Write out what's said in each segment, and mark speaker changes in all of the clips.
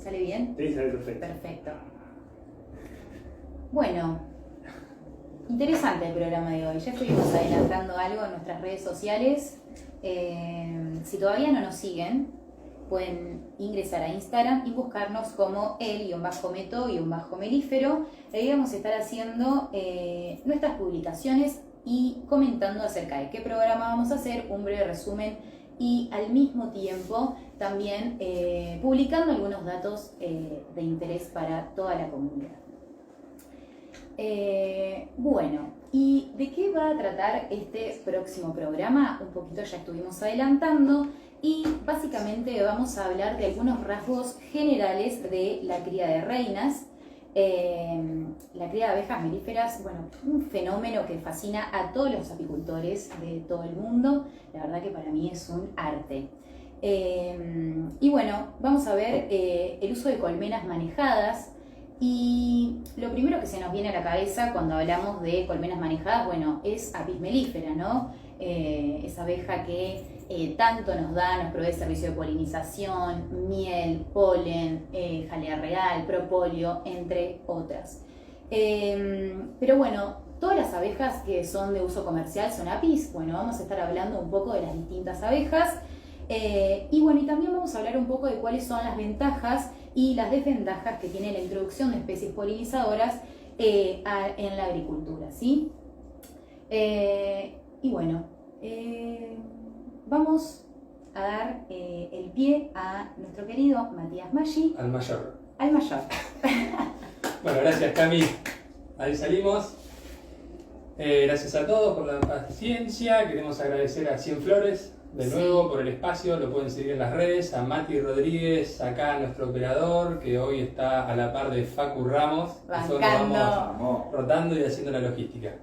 Speaker 1: ¿Sale bien?
Speaker 2: Sí, sale perfecto.
Speaker 1: Perfecto. Bueno, interesante el programa de hoy. Ya estuvimos adelantando algo en nuestras redes sociales. Si todavía no nos siguen, pueden ingresar a Instagram y buscarnos como el_meto_melífero. Ahí vamos a estar haciendo nuestras publicaciones y comentando acerca de qué programa vamos a hacer, un breve resumen y al mismo tiempo también publicando algunos datos de interés para toda la comunidad. Bueno, ¿y de qué va a tratar este próximo programa? Un poquito ya estuvimos adelantando y básicamente vamos a hablar de algunos rasgos generales de la cría de reinas. La cría de abejas melíferas, bueno, un fenómeno que fascina a todos los apicultores de todo el mundo. La verdad que para mí es un arte. Y bueno, vamos a ver el uso de colmenas manejadas. Y lo primero que se nos viene a la cabeza cuando hablamos de colmenas manejadas, bueno, es Apis mellifera, ¿no? Esa abeja que tanto nos da, nos provee servicio de polinización, miel, polen, jalea real, propóleo, entre otras. Pero bueno, todas las abejas que son de uso comercial son apis. Bueno, vamos a estar hablando un poco de las distintas abejas. Y bueno, y también vamos a hablar un poco de cuáles son las ventajas y las desventajas que tiene la introducción de especies polinizadoras en la agricultura, ¿sí? Y bueno, vamos a dar el pie a nuestro querido Matías Maggi.
Speaker 3: Al mayor.
Speaker 1: Al mayor.
Speaker 3: Bueno, gracias Cami. Ahí salimos. Gracias a todos por la paciencia. Queremos agradecer a Cien Flores de nuevo por el espacio. Lo pueden seguir en las redes. A Mati Rodríguez, acá nuestro operador, que hoy está a la par de Facu Ramos. Nosotros vamos rotando y haciendo la logística.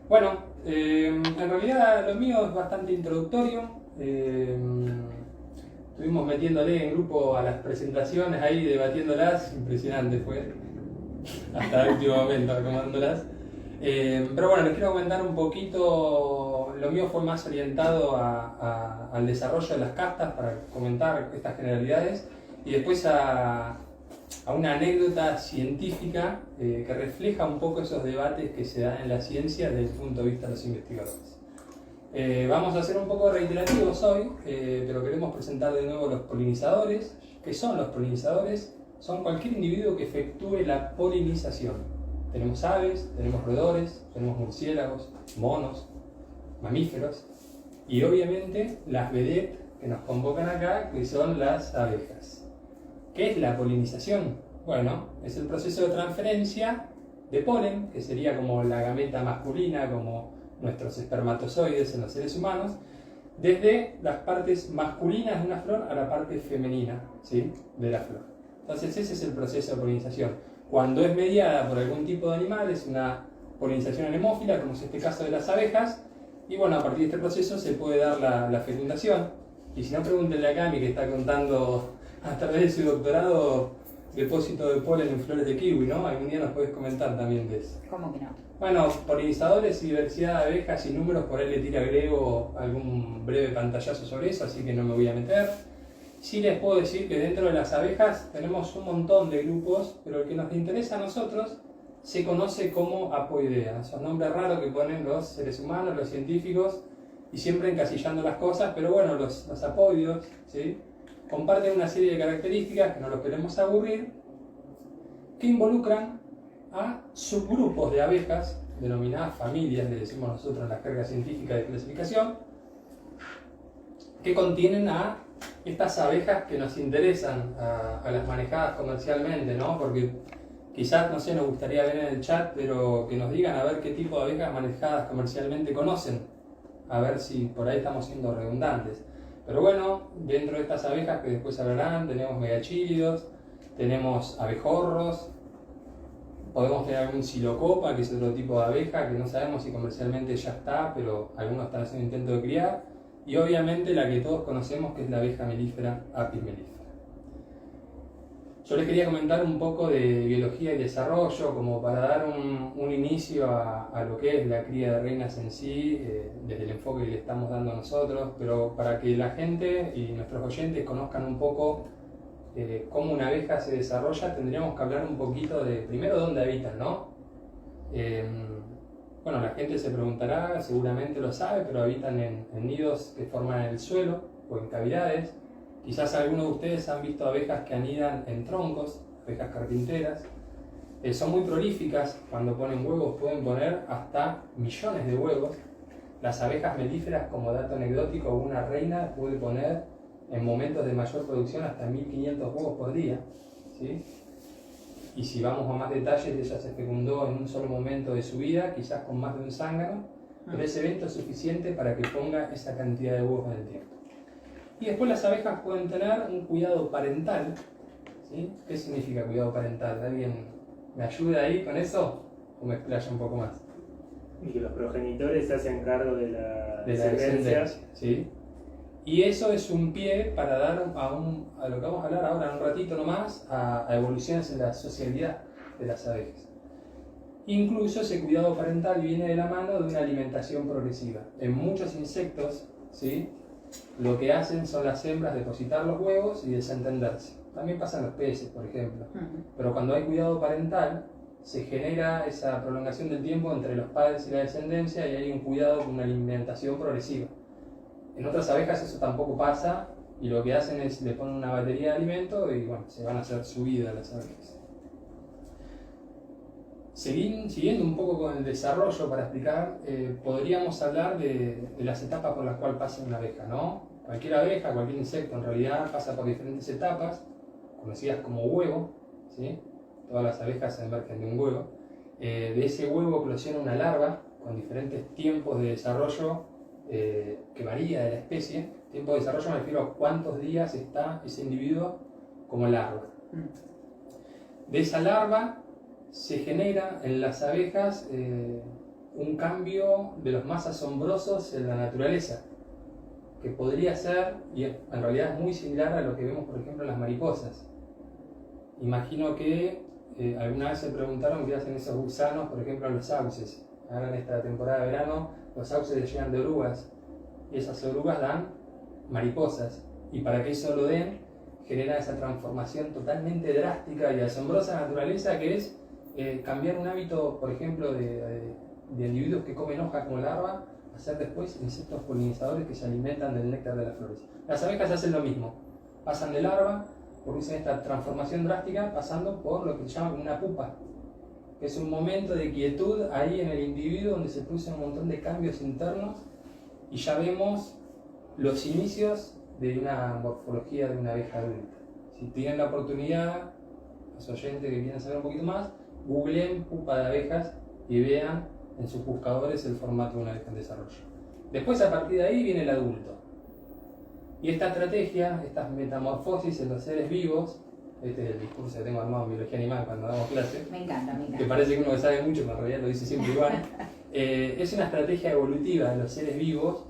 Speaker 3: Bueno, en realidad lo mío es bastante introductorio. Estuvimos metiéndole en grupo a las presentaciones ahí, debatiéndolas. Impresionante fue. Hasta el último momento acomodándolas. Pero bueno, les quiero comentar un poquito. Lo mío fue más orientado al desarrollo de las castas para comentar estas generalidades y después a una anécdota científica que refleja un poco esos debates que se dan en la ciencia desde el punto de vista de los investigadores. Vamos a ser un poco reiterativos hoy, pero queremos presentar de nuevo los polinizadores. ¿Qué son los polinizadores? Son cualquier individuo que efectúe la polinización. Tenemos aves, tenemos roedores, tenemos murciélagos, monos, mamíferos y obviamente las vedettes que nos convocan acá, que son las abejas. ¿Qué es la polinización? Bueno, es el proceso de transferencia de polen, que sería como la gameta masculina, como nuestros espermatozoides en los seres humanos, desde las partes masculinas de una flor a la parte femenina, ¿sí?, de la flor. Entonces ese es el proceso de polinización. Cuando es mediada por algún tipo de animal, es una polinización anemófila, como es este caso de las abejas, y bueno, a partir de este proceso se puede dar la fecundación. Y si no, pregúntenle a Cami, que está contando a través de su doctorado depósito de polen en flores de kiwi, ¿no? Algún día nos puedes comentar también de eso.
Speaker 1: ¿Cómo que no?
Speaker 3: Bueno, polinizadores y diversidad de abejas y números, por ahí le tira Grego algún breve pantallazo sobre eso, así que no me voy a meter. Sí les puedo decir que dentro de las abejas tenemos un montón de grupos, pero el que nos interesa a nosotros se conoce como Apoidea. Son nombres raros que ponen los seres humanos, los científicos, y siempre encasillando las cosas, pero bueno, los apoideos, ¿sí?, comparten una serie de características, que no los queremos aburrir, que involucran a subgrupos de abejas, denominadas familias, le decimos nosotros en la jerga científica de clasificación, que contienen a estas abejas que nos interesan, a las manejadas comercialmente, ¿no? Porque quizás, no sé, nos gustaría ver en el chat, pero que nos digan a ver qué tipo de abejas manejadas comercialmente conocen, a ver si por ahí estamos siendo redundantes. Pero bueno, dentro de estas abejas que después hablarán, tenemos megachílidos, tenemos abejorros, podemos tener algún silocopa, que es otro tipo de abeja que no sabemos si comercialmente ya está, pero algunos están haciendo intento de criar, y obviamente la que todos conocemos, que es la abeja melífera, Apis mellifera. Yo les quería comentar un poco de biología y desarrollo, como para dar un inicio a lo que es la cría de reinas en sí, desde el enfoque que le estamos dando nosotros, pero para que la gente y nuestros oyentes conozcan un poco cómo una abeja se desarrolla, tendríamos que hablar un poquito de, primero, dónde habitan, ¿no? Bueno, la gente se preguntará, seguramente lo sabe, pero habitan en nidos que forman en el suelo o en cavidades. Quizás algunos de ustedes han visto abejas que anidan en troncos, abejas carpinteras. Son muy prolíficas, cuando ponen huevos pueden poner hasta millones de huevos. Las abejas melíferas, como dato anecdótico, una reina puede poner en momentos de mayor producción hasta 1500 huevos por día, ¿sí? Y si vamos a más detalles, ella se fecundó en un solo momento de su vida, quizás con más de un zángano, pero ese evento es suficiente para que ponga esa cantidad de huevos en el tiempo. Y después las abejas pueden tener un cuidado parental, ¿sí? ¿Qué significa cuidado parental? ¿Alguien me ayuda ahí con eso? ¿O me explaya un poco más?
Speaker 2: Y que los progenitores se hacen cargo de la
Speaker 3: descendencia, ¿sí? Y eso es un pie para dar a lo que vamos a hablar ahora en un ratito nomás, a evoluciones en la sociabilidad de las abejas. Incluso ese cuidado parental viene de la mano de una alimentación progresiva. En muchos insectos, ¿sí?, lo que hacen son las hembras depositar los huevos y desentenderse. También pasa en los peces, por ejemplo. Pero cuando hay cuidado parental, se genera esa prolongación del tiempo entre los padres y la descendencia y hay un cuidado con una alimentación progresiva. En otras abejas eso tampoco pasa y lo que hacen es le ponen una batería de alimento y bueno, se van a hacer su vida las abejas. Siguiendo un poco con el desarrollo para explicar, podríamos hablar de las etapas por las cuales pasa una abeja, ¿no? Cualquier abeja, cualquier insecto en realidad pasa por diferentes etapas, conocidas como huevo, ¿sí? Todas las abejas emergen de un huevo. De ese huevo eclosiona una larva con diferentes tiempos de desarrollo que varía de la especie. Tiempo de desarrollo me refiero a cuántos días está ese individuo como larva. De esa larva se genera en las abejas un cambio de los más asombrosos en la naturaleza, que podría ser, y en realidad es muy similar a lo que vemos por ejemplo en las mariposas. Imagino que alguna vez se preguntaron qué hacen esos gusanos, por ejemplo en los sauces. Ahora en esta temporada de verano los sauces se llenan de orugas y esas orugas dan mariposas, y para que eso lo den genera esa transformación totalmente drástica y asombrosa naturaleza que es cambiar un hábito, por ejemplo, de individuos que comen hoja como larva, a ser después insectos polinizadores que se alimentan del néctar de las flores. Las abejas hacen lo mismo, pasan de larva, producen esta transformación drástica pasando por lo que se llama una pupa, que es un momento de quietud ahí en el individuo donde se producen un montón de cambios internos y ya vemos los inicios de una morfología de una abeja adulta. Si tienen la oportunidad, los oyentes que quieren saber un poquito más, googleen pupa de abejas y vean en sus buscadores el formato de una abeja en desarrollo. Después, a partir de ahí, viene el adulto. Y esta estrategia, estas metamorfosis en los seres vivos, este es el discurso que tengo armado en biología animal cuando damos clase.
Speaker 1: Me encanta.
Speaker 3: Que parece que uno que sabe mucho, pero en realidad lo dice siempre igual. Es una estrategia evolutiva de los seres vivos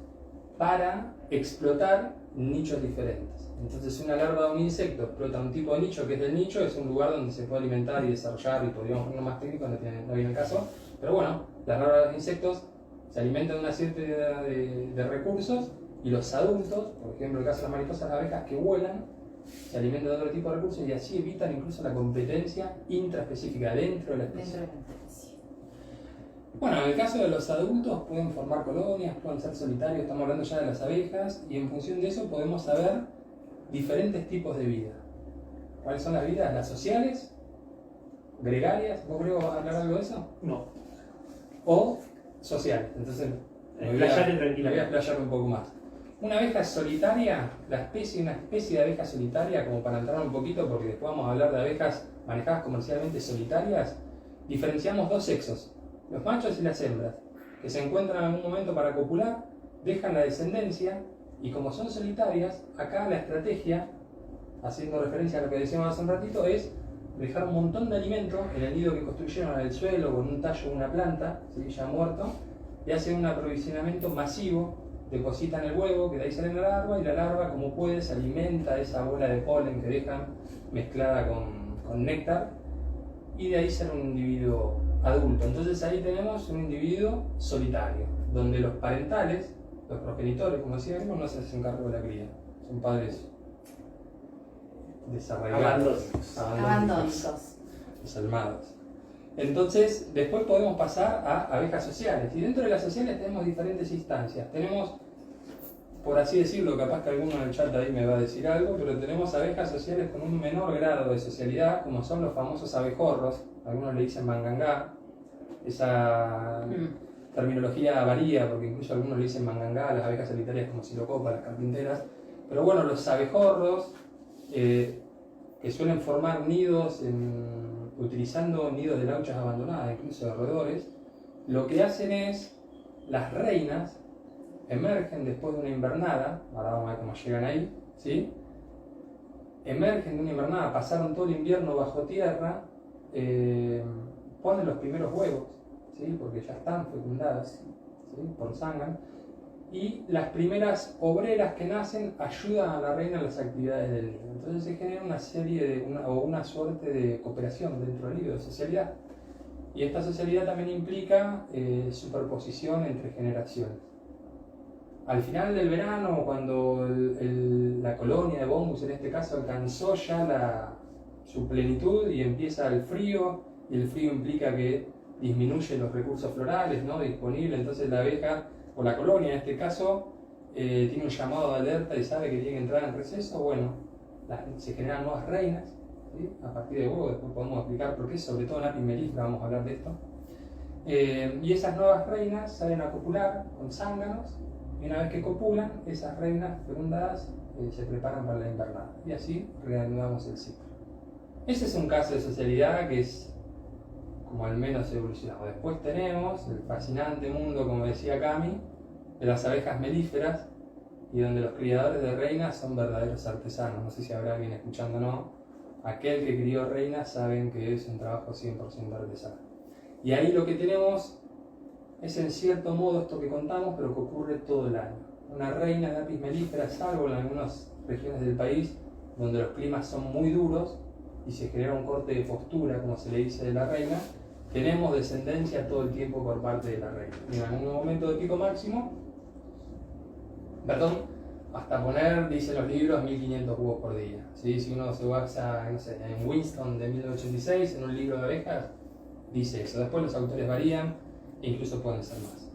Speaker 3: para explotar nichos diferentes. Entonces, una larva de un insecto explota un tipo de nicho que es del nicho, es un lugar donde se puede alimentar y desarrollar, y podríamos poner más técnico, no viene el caso. Pero bueno, las larvas de los insectos se alimentan de una cierta de recursos, y los adultos, por ejemplo, el caso de las mariposas, las abejas que vuelan, se alimentan de otro tipo de recursos y así evitan incluso la competencia intraespecífica dentro de la especie. Bueno, en el caso de los adultos pueden formar colonias, pueden ser solitarios, estamos hablando ya de las abejas, y en función de eso podemos saber diferentes tipos de vida. ¿Cuáles son las vidas? Las sociales, gregarias, ¿vos creo vas a hablar algo de eso?
Speaker 2: No.
Speaker 3: O sociales. Entonces me voy a explayar un poco más. Una abeja solitaria, una especie de abeja solitaria, como para entrar un poquito, porque después vamos a hablar de abejas manejadas comercialmente solitarias, diferenciamos dos sexos, los machos y las hembras, que se encuentran en algún momento para copular, dejan la descendencia, y como son solitarias, acá la estrategia, haciendo referencia a lo que decíamos hace un ratito, es dejar un montón de alimento en el nido que construyeron en el suelo, con un tallo o una planta, ¿sí?, ya muerto, y hacen un aprovisionamiento masivo, depositan el huevo, que de ahí sale la larva, y la larva, como puede, se alimenta de esa bola de polen que dejan mezclada con néctar, y de ahí sale un individuo adulto. Entonces ahí tenemos un individuo solitario, donde los parentales, los progenitores, como decíamos, no se hacen cargo de la cría, son padres desarraigados,
Speaker 1: Abandónicos.
Speaker 3: desalmados. Entonces, después podemos pasar a abejas sociales. Y dentro de las sociales tenemos diferentes instancias. Tenemos, por así decirlo, capaz que alguno en el chat ahí me va a decir algo, pero tenemos abejas sociales con un menor grado de socialidad, como son los famosos abejorros. Algunos le dicen mangangá. Esa terminología varía, porque incluso algunos le dicen mangangá a las abejas solitarias como silocopa, las carpinteras. Pero bueno, los abejorros, que suelen formar nidos utilizando nidos de lauchas abandonadas, incluso de roedores, lo que hacen es, las reinas emergen después de una invernada, ahora vamos a ver cómo llegan ahí, ¿sí? Emergen de una invernada, pasaron todo el invierno bajo tierra, ponen los primeros huevos, ¿sí? Porque ya están fecundadas, ¿sí? Por zángano, y las primeras obreras que nacen ayudan a la reina en las actividades del nido. Entonces se genera una serie una suerte de cooperación dentro del nido, de socialidad. Y esta socialidad también implica superposición entre generaciones. Al final del verano, cuando la colonia de Bombus en este caso alcanzó ya su plenitud y empieza el frío, y el frío implica que disminuyen los recursos florales, ¿no?, disponibles, entonces la abeja, o la colonia en este caso, tiene un llamado de alerta y sabe que tiene que entrar en receso. Bueno, se generan nuevas reinas, ¿sí?, a partir de huevos. Después podemos explicar por qué, sobre todo en Apis mellifera vamos a hablar de esto. Y esas nuevas reinas salen a copular con zánganos, y una vez que copulan, esas reinas fecundadas se preparan para la invernada. Y así reanudamos el ciclo. Ese es un caso de socialidad que es como al menos evolucionado. Después tenemos el fascinante mundo, como decía Cami, de las abejas melíferas, y donde los criadores de reinas son verdaderos artesanos. No sé si habrá alguien escuchando o no. Aquel que crió reinas saben que es un trabajo 100% artesano. Y ahí lo que tenemos es en cierto modo esto que contamos, pero que ocurre todo el año. Una reina de Apis mellifera, salvo en algunas regiones del país donde los climas son muy duros y se genera un corte de postura, como se le dice, de la reina, tenemos descendencia todo el tiempo por parte de la reina. Y en algún momento de pico máximo, hasta poner, dicen los libros, 1500 huevos por día. ¿Sí? Si uno se basa, no sé, en Winston de 1986, en un libro de abejas, dice eso. Después los autores varían, e incluso pueden ser más.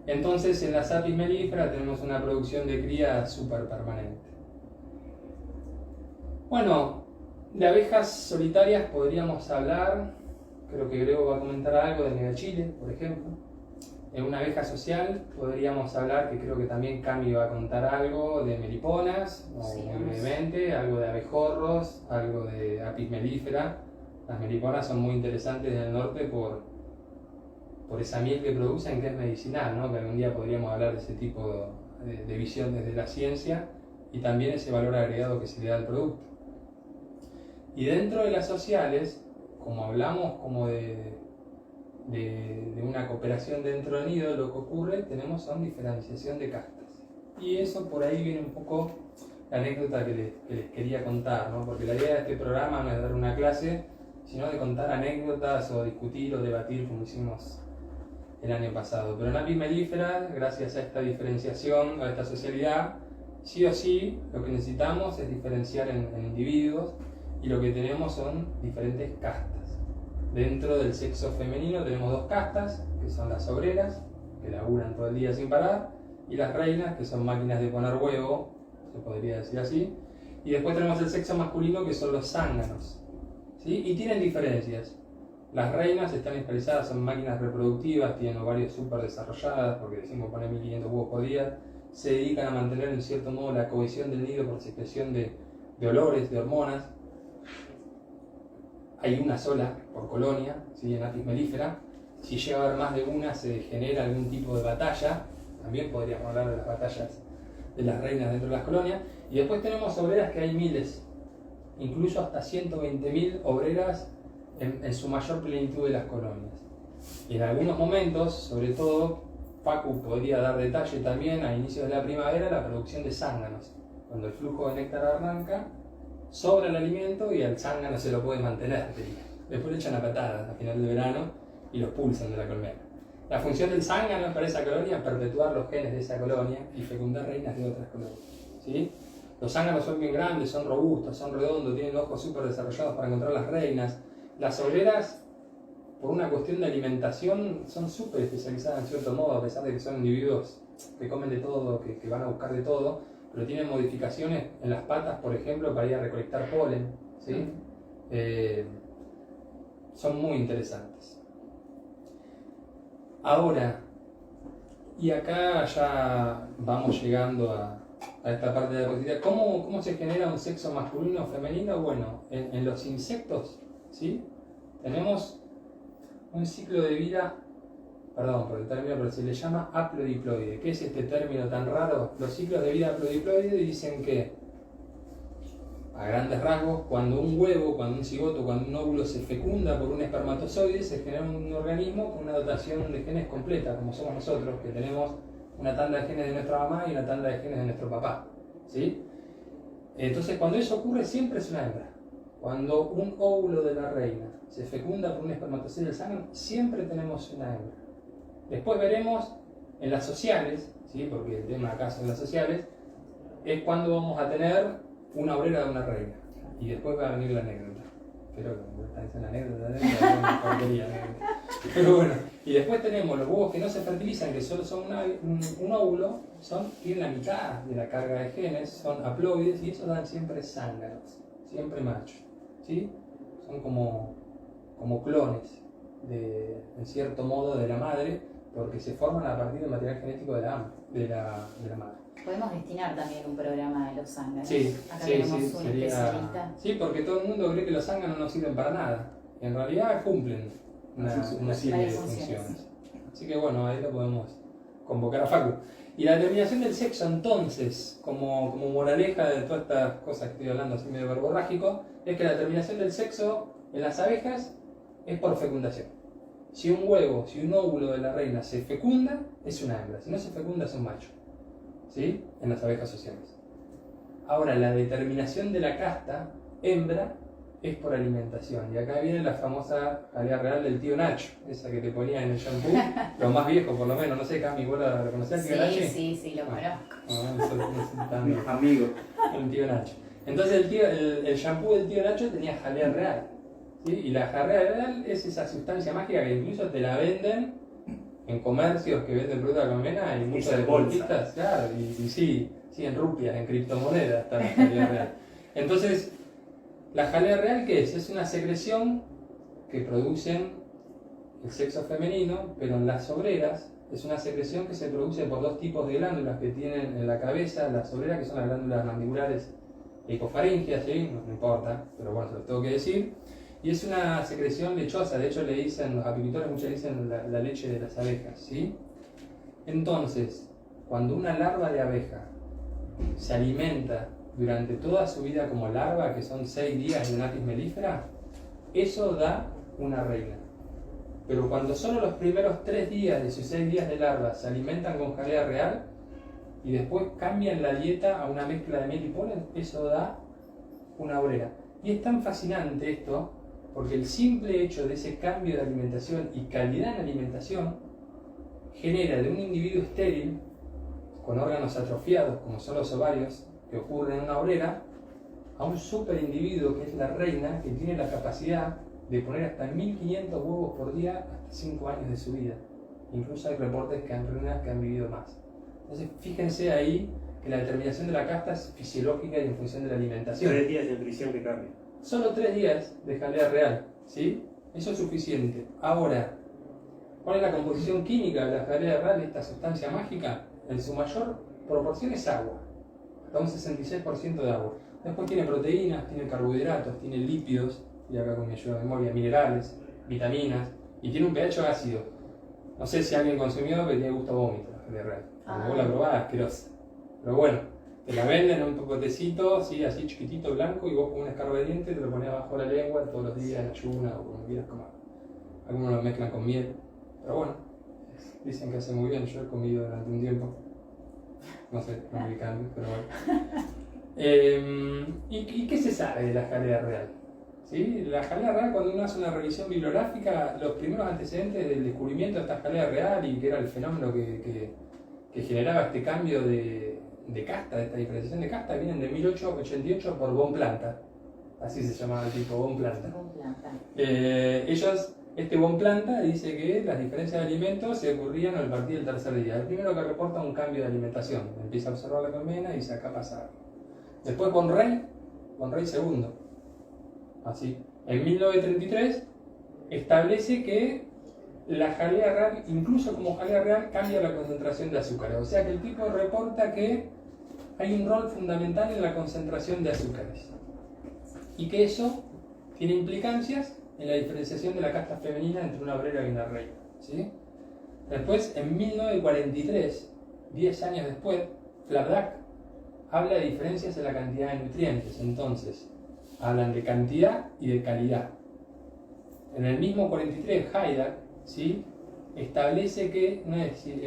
Speaker 3: Entonces, en las Apis mellifera tenemos una producción de cría súper permanente. Bueno, de abejas solitarias podríamos hablar, creo que Grego va a comentar algo de Negachile, por ejemplo. En una abeja social podríamos hablar, que creo que también Cami va a contar algo, de meliponas,
Speaker 1: Sí,
Speaker 3: muy brevemente, algo de abejorros, algo de Apis mellifera. Las meliponas son muy interesantes del norte por esa miel que producen, que es medicinal, ¿no? Que algún día podríamos hablar de ese tipo de visión desde la ciencia, y también ese valor agregado que se le da al producto. Y dentro de las sociales, como hablamos como de una cooperación dentro del nido, lo que ocurre, son diferenciación de castas. Y eso por ahí viene un poco la anécdota que les quería contar, ¿no? Porque la idea de este programa no es dar una clase, sino de contar anécdotas o discutir o debatir como hicimos el año pasado. Pero en Apis mellifera, gracias a esta diferenciación, a esta socialidad, sí o sí lo que necesitamos es diferenciar en individuos, y lo que tenemos son diferentes castas. Dentro del sexo femenino tenemos dos castas, que son las obreras, que laburan todo el día sin parar, y las reinas, que son máquinas de poner huevo, se podría decir así. Y después tenemos el sexo masculino, que son los zánganos, ¿sí? Y tienen diferencias. Las reinas están especializadas, son máquinas reproductivas, tienen ovarios súper desarrolladas, porque decimos poner 1500 huevos por día, se dedican a mantener en cierto modo la cohesión del nido por secreción de olores, de hormonas. Hay una sola por colonia, ¿sí?, en Apis mellifera. Si llega a haber más de una, se genera algún tipo de batalla. También podríamos hablar de las batallas de las reinas dentro de las colonias. Y después tenemos obreras, que hay miles, incluso hasta 120.000 obreras en su mayor plenitud de las colonias. Y en algunos momentos, sobre todo, Facu podría dar detalle también, a inicios de la primavera, la producción de zánganos. Cuando el flujo de néctar arranca, sobra el alimento y al zángano se lo puede mantener. Después le echan a patadas a final de verano y los pulsan de la colmena. La función del zángano para esa colonia es perpetuar los genes de esa colonia y fecundar reinas de otras colonias, ¿sí? Los zánganos son bien grandes, son robustos, son redondos, tienen ojos súper desarrollados para encontrar las reinas. Las obreras, por una cuestión de alimentación, son súper especializadas en cierto modo, a pesar de que son individuos que comen de todo, que van a buscar de todo, pero tienen modificaciones en las patas, por ejemplo, para ir a recolectar polen, ¿sí? Son muy interesantes. Ahora, y acá ya vamos llegando a esta parte de la posibilidad. ¿Cómo se genera un sexo masculino o femenino? Bueno, en los insectos, ¿sí? Tenemos un ciclo de vida, perdón por el término, pero se le llama haplodiploide. ¿Qué es este término tan raro? Los ciclos de vida haplodiploide dicen que, a grandes rasgos, cuando un huevo, cuando un cigoto, cuando un óvulo se fecunda por un espermatozoide, se genera un organismo con una dotación de genes completa, como somos nosotros, que tenemos una tanda de genes de nuestra mamá y una tanda de genes de nuestro papá, ¿sí? Entonces, cuando eso ocurre, siempre es una hembra. Cuando un óvulo de la reina se fecunda por un espermatozoide del sangre, siempre tenemos una hembra. Después veremos en las sociales, ¿sí? Porque el tema acá son las sociales, es cuando vamos a tener una obrera de una reina. Y después va a venir la anécdota. Pero como está diciendo la anécdota, una porquería. Pero bueno, y después tenemos los huevos que no se fertilizan, que solo son un óvulo, tienen la mitad de la carga de genes, son haploides, y esos dan siempre zánganos, siempre machos, ¿sí? Son como clones, en cierto modo, de la madre, porque se forman a partir del material genético de la madre.
Speaker 1: Podemos destinar también un programa a los zánganos.
Speaker 3: Sí,
Speaker 1: acá
Speaker 3: sí,
Speaker 1: tenemos
Speaker 3: sí,
Speaker 1: un
Speaker 3: sería...
Speaker 1: especialista.
Speaker 3: Sí, porque todo el mundo cree que los zánganos no sirven para nada. En realidad cumplen una serie de funciones. Así que bueno, ahí lo podemos convocar a Facu. Y la determinación del sexo, entonces, como moraleja de todas estas cosas que estoy hablando así medio verborrágico, es que la determinación del sexo en las abejas es por fecundación. Si un huevo, si un óvulo de la reina se fecunda, es una hembra. Si no se fecunda, es un macho. ¿Sí? En las abejas sociales. Ahora, la determinación de la casta hembra es por alimentación. Y acá viene la famosa jalea real del tío Nacho, esa que te ponía en el shampoo, lo más viejo por lo menos. No sé, Cami, ¿vos lo conocés, tío Nacho?
Speaker 1: Sí, lo conozco.
Speaker 3: No tan
Speaker 2: amigo.
Speaker 3: el tío Nacho. Entonces el shampoo del tío Nacho tenía jalea real. ¿Sí? Y la jalea real es esa sustancia mágica que incluso te la venden en comercios que venden fruta con avena, hay muchos deportistas, claro, y sí, en rupias, en criptomonedas está la jalea real. Entonces, ¿la jalea real qué es? Es una secreción que producen el sexo femenino, pero en las obreras es una secreción que se produce por dos tipos de glándulas que tienen en la cabeza las obreras, que son las glándulas mandibulares e hipofaringeas, ¿sí? No importa, pero bueno, se lo tengo que decir. Y es una secreción lechosa, de hecho le dicen, los apicultores muchos le dicen la leche de las abejas, ¿sí? Entonces, cuando una larva de abeja se alimenta durante toda su vida como larva, que son 6 días de una apis melífera, eso da una reina. Pero cuando solo los primeros 3 días de sus 6 días de larva se alimentan con jalea real y después cambian la dieta a una mezcla de miel y polen, eso da una obrera. Y es tan fascinante esto, porque el simple hecho de ese cambio de alimentación y calidad en alimentación genera de un individuo estéril, con órganos atrofiados como son los ovarios, que ocurren en una obrera, a un superindividuo que es la reina, que tiene la capacidad de poner hasta 1500 huevos por día hasta 5 años de su vida. Incluso hay reportes que han reinas que han vivido más. Entonces fíjense ahí que la determinación de la casta es fisiológica y en función de la alimentación.
Speaker 2: 3 días de nutrición que cambia.
Speaker 3: Solo 3 días de jalea real, ¿sí? Eso es suficiente. Ahora, ¿cuál es la composición química de la jalea real, de esta sustancia mágica? En su mayor proporción es agua, hasta un 66% de agua. Después tiene proteínas, tiene carbohidratos, tiene lípidos, y acá con mi ayuda de memoria, minerales, vitaminas, y tiene un pH ácido. No sé si alguien consumió, pero tiene gusto a vómito la jalea real. Cuando vos la probás, asquerosa. Pero bueno. Te la venden en un potecito, ¿sí? Así chiquitito, blanco, y vos con un escarbo de diente te lo pones abajo de la lengua todos los días en ayuna o como quieras comer. Algunos lo mezclan con miel, pero bueno, dicen que hace muy bien. Yo he comido durante un tiempo, no sé, no me cambio, pero bueno. ¿Y qué se sabe de la jalea real? ¿Sí? La jalea real, cuando uno hace una revisión bibliográfica, los primeros antecedentes del descubrimiento de esta jalea real y que era el fenómeno que generaba este cambio de de casta, de esta diferenciación de casta, vienen de 1888 por von Planta. Así se llamaba el tipo, von Planta. Este von Planta dice que las diferencias de alimentos se ocurrían al partir del tercer día. El primero que reporta un cambio de alimentación, empieza a observar la colmena y dice acá pasa algo. Después von Rey II, así. En 1933 establece que la jalea real, incluso como jalea real, cambia la concentración de azúcares. O sea que el tipo reporta que hay un rol fundamental en la concentración de azúcares. Y que eso tiene implicancias en la diferenciación de la casta femenina entre una obrera y una reina, ¿sí? Después, en 1943, 10 años después, Flavdak habla de diferencias en la cantidad de nutrientes. Entonces, hablan de cantidad y de calidad. En el mismo 43, Haidar, ¿sí?, establece que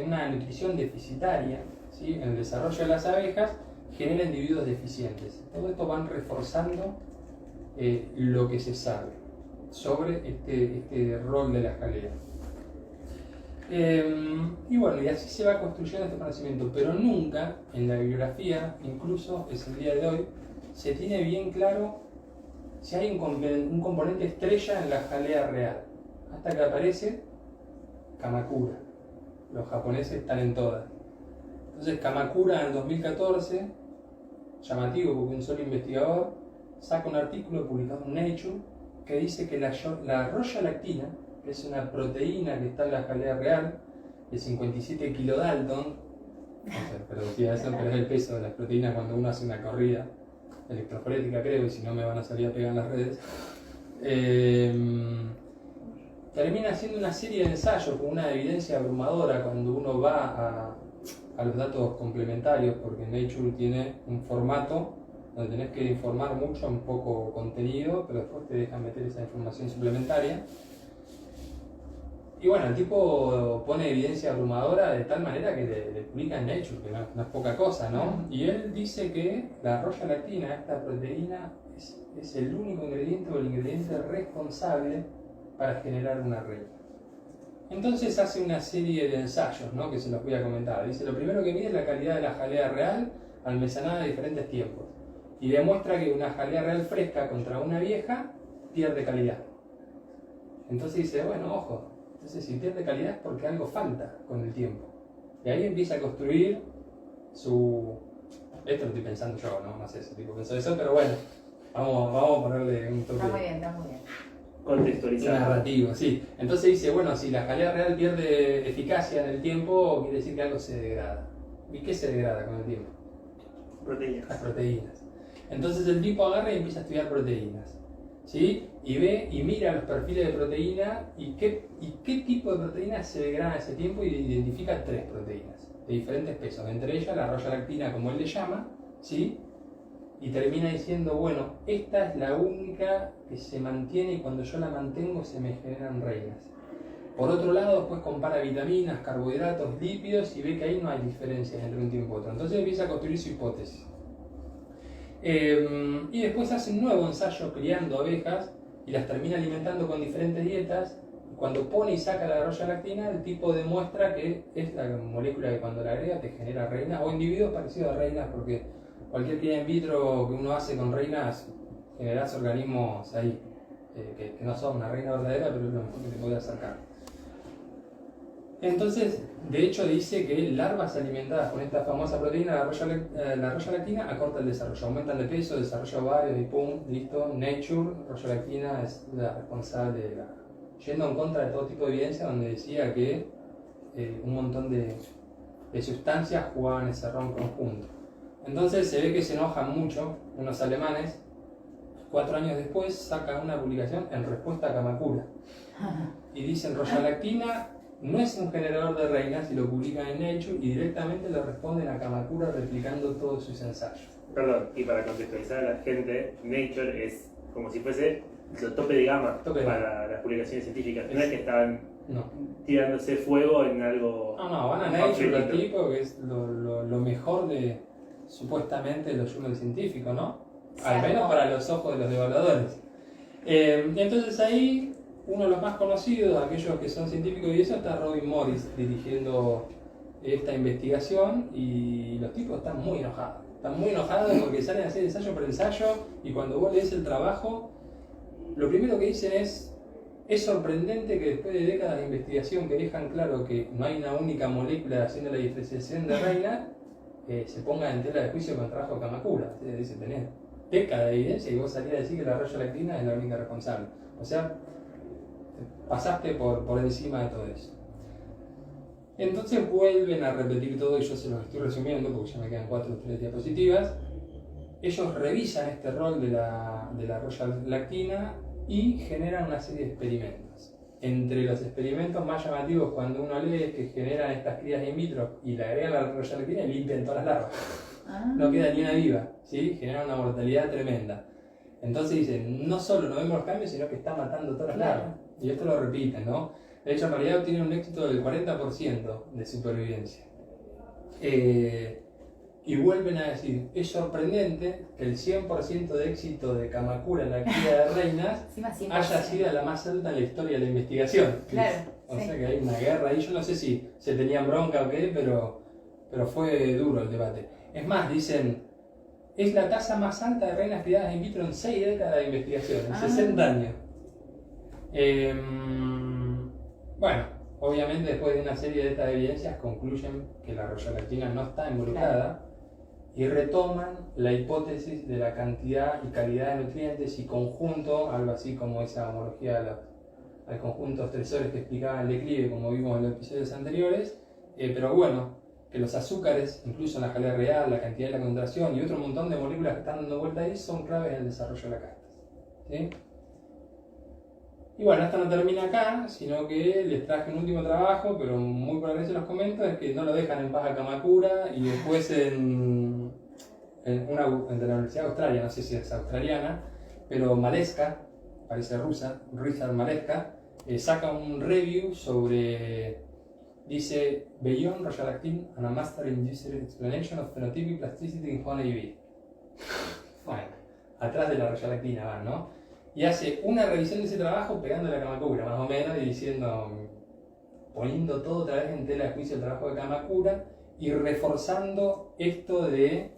Speaker 3: una nutrición deficitaria, ¿sí?, en el desarrollo de las abejas genera individuos deficientes. Todo esto van reforzando lo que se sabe sobre este rol de la jalea. Y bueno, y así se va construyendo este conocimiento, pero nunca en la bibliografía, incluso es el día de hoy, se tiene bien claro si hay un componente estrella en la jalea real, hasta que aparece Kamakura. Los japoneses están en todas. Entonces Kamakura en el 2014, llamativo porque un solo investigador saca un artículo publicado en Nature que dice que la royalactina, que es una proteína que está en la jalea real, de 57 kilodalton, no sé, pero eso es el peso de las proteínas cuando uno hace una corrida electroforética, creo, y si no me van a salir a pegar en las redes, termina haciendo una serie de ensayos con una evidencia abrumadora cuando uno va a los datos complementarios, porque Nature tiene un formato donde tenés que informar mucho en poco contenido, pero después te dejan meter esa información suplementaria. Y bueno, el tipo pone evidencia abrumadora de tal manera que le publica en Nature, que no es poca cosa, ¿no? Y él dice que la royalactina, esta proteína, es el único ingrediente o el ingrediente responsable para generar una reina. Entonces hace una serie de ensayos, ¿no?, que se los voy a comentar. Dice, lo primero que mide es la calidad de la jalea real almacenada a diferentes tiempos. Y demuestra que una jalea real fresca contra una vieja pierde calidad. Entonces dice, bueno, ojo, entonces si pierde calidad es porque algo falta con el tiempo. Y ahí empieza a construir su... Esto lo estoy pensando yo, no sé si tipo pensó eso, pero bueno, vamos a ponerle un toque.
Speaker 1: Está muy bien.
Speaker 2: Contextualizado.
Speaker 3: Narrativo, sí. Entonces dice, bueno, si la jalea real pierde eficacia en el tiempo, quiere decir que algo se degrada. ¿Y qué se degrada con el tiempo?
Speaker 2: Proteínas.
Speaker 3: Las proteínas. Entonces el tipo agarra y empieza a estudiar proteínas, ¿sí? Y ve y mira los perfiles de proteína y qué tipo de proteínas se degradan en ese tiempo y identifica 3 proteínas de diferentes pesos, entre ellas la royalactina, como él le llama, ¿sí? Y termina diciendo, bueno, esta es la única que se mantiene y cuando yo la mantengo se me generan reinas. Por otro lado, después compara vitaminas, carbohidratos, lípidos y ve que ahí no hay diferencias entre un tiempo y otro. Entonces empieza a construir su hipótesis. Y después hace un nuevo ensayo criando abejas y las termina alimentando con diferentes dietas. Cuando pone y saca la royalactina, el tipo demuestra que es la molécula que cuando la agrega te genera reinas o individuos parecidos a reinas, porque cualquier cría in vitro que uno hace con reinas generas organismos ahí que no son una reina verdadera, pero es lo mejor que te puede acercar. Entonces, de hecho dice que larvas alimentadas con esta famosa proteína, la royalactina, acorta el desarrollo, aumentan de peso, desarrollo ovarios y pum, listo, Nature, royalactina es la responsable de la... Yendo en contra de todo tipo de evidencia donde decía que un montón de sustancias jugaban ese rol conjunto. Entonces se ve que se enojan mucho unos alemanes. 4 años después sacan una publicación en respuesta a Kamakura y dicen royalactina no es un generador de reinas, y lo publican en Nature y directamente le responden a Kamakura replicando todos sus ensayos.
Speaker 2: Perdón, y para contextualizar a la gente, Nature es como si fuese el tope de gama para las publicaciones científicas. No es que estaban tirándose fuego en algo...
Speaker 3: No, van a Nature el tipo, que es lo mejor de supuestamente los journals científicos, ¿no? Al menos para los ojos de los evaluadores. Entonces ahí, uno de los más conocidos, aquellos que son científicos y eso, está Robin Morris dirigiendo esta investigación y los tipos están muy enojados. Están muy enojados porque salen a hacer ensayo por ensayo y cuando vos lees el trabajo, lo primero que dicen es sorprendente que después de décadas de investigación que dejan claro que no hay una única molécula haciendo la diferenciación de reina, se ponga en tela de juicio con el trabajo de Kamakura. Ustedes dicen, tenés décadas de evidencia y vos salís a decir que la roya-lactina es la única responsable. O sea, pasaste por encima de todo eso. Entonces vuelven a repetir todo, y yo se los estoy resumiendo porque ya me quedan 4 o 3 diapositivas. Ellos revisan este rol de la roya-lactina y generan una serie de experimentos. Entre los experimentos más llamativos cuando uno lee es que generan estas crías in vitro y le agregan la roya-lactina y limpian todas las larvas. No queda ni una viva, ¿sí? Generan una mortalidad tremenda. Entonces dicen, no solo no vemos los cambios, sino que está matando todas las larvas. Y esto lo repiten, ¿no? De hecho, en realidad obtienen un éxito del 40% de supervivencia. Y vuelven a decir, es sorprendente que el 100% de éxito de Kamakura en la cría de reinas haya sido la más alta en la historia de la investigación.
Speaker 1: Claro.
Speaker 3: O sea que hay una guerra ahí, yo no sé si se tenían bronca o qué, pero fue duro el debate. Es más, dicen, es la tasa más alta de reinas criadas in vitro en 6 décadas de investigación, en 60 años. Bueno, obviamente después de una serie de estas evidencias concluyen que la roya-lactina no está involucrada y retoman la hipótesis de la cantidad y calidad de nutrientes y conjunto, algo así como esa homología al conjunto de estresores que explicaba el declive, como vimos en los episodios anteriores, pero bueno, que los azúcares, incluso en la jalea real, la cantidad y la concentración y otro montón de moléculas que están dando vuelta ahí son claves en el desarrollo de la castas. ¿Sí? Y bueno, esto no termina acá, sino que les traje un último trabajo, pero muy por se los comento, es que no lo dejan en paz a Kamakura y después en la Universidad de Australia, no sé si es australiana, pero Maleska, parece rusa, Richard Maleska, saca un review sobre, dice, Beyond roya-lactin and a master-induced explanation of phenotypic plasticity in honey bee. Bueno, atrás de la roya-lactina van, ¿no? Y hace una revisión de ese trabajo pegándole a Kamakura, más o menos, y diciendo, poniendo todo otra vez en tela de juicio el trabajo de Kamakura y reforzando esto de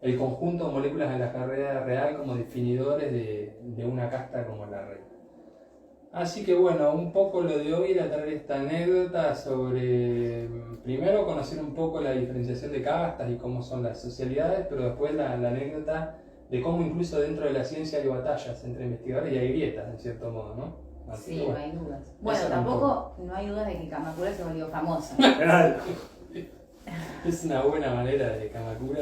Speaker 3: el conjunto de moléculas en la carrera real como definidores de una casta como la reina. Así que bueno, un poco lo de hoy era traer esta anécdota sobre, primero conocer un poco la diferenciación de castas y cómo son las socialidades, pero después la anécdota de cómo incluso dentro de la ciencia hay batallas entre investigadores y hay grietas, en cierto modo, ¿no?
Speaker 1: Así sí, no hay dudas. Bueno, tampoco no hay dudas de que Kamakura se volvió famosa.
Speaker 3: Es una buena manera de Kamakura,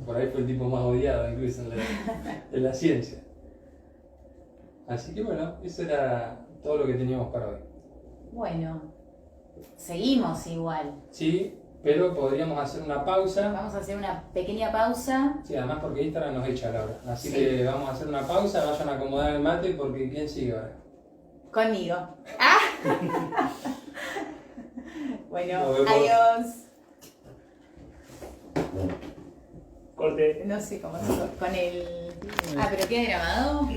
Speaker 3: por ahí fue el tipo más odiado incluso en la ciencia. Así que bueno, eso era todo lo que teníamos para hoy.
Speaker 1: Bueno, seguimos igual.
Speaker 3: Sí, pero podríamos hacer una pausa.
Speaker 1: Vamos a hacer una pequeña pausa.
Speaker 3: Sí, además porque Instagram nos echa a la hora. Así que vamos a hacer una pausa, vayan a acomodar el mate porque ¿quién sigue ahora?
Speaker 1: Conmigo. ¡Ah! Bueno, adiós.
Speaker 2: Corte.
Speaker 1: No sé cómo se con el... Ah, pero queda grabado.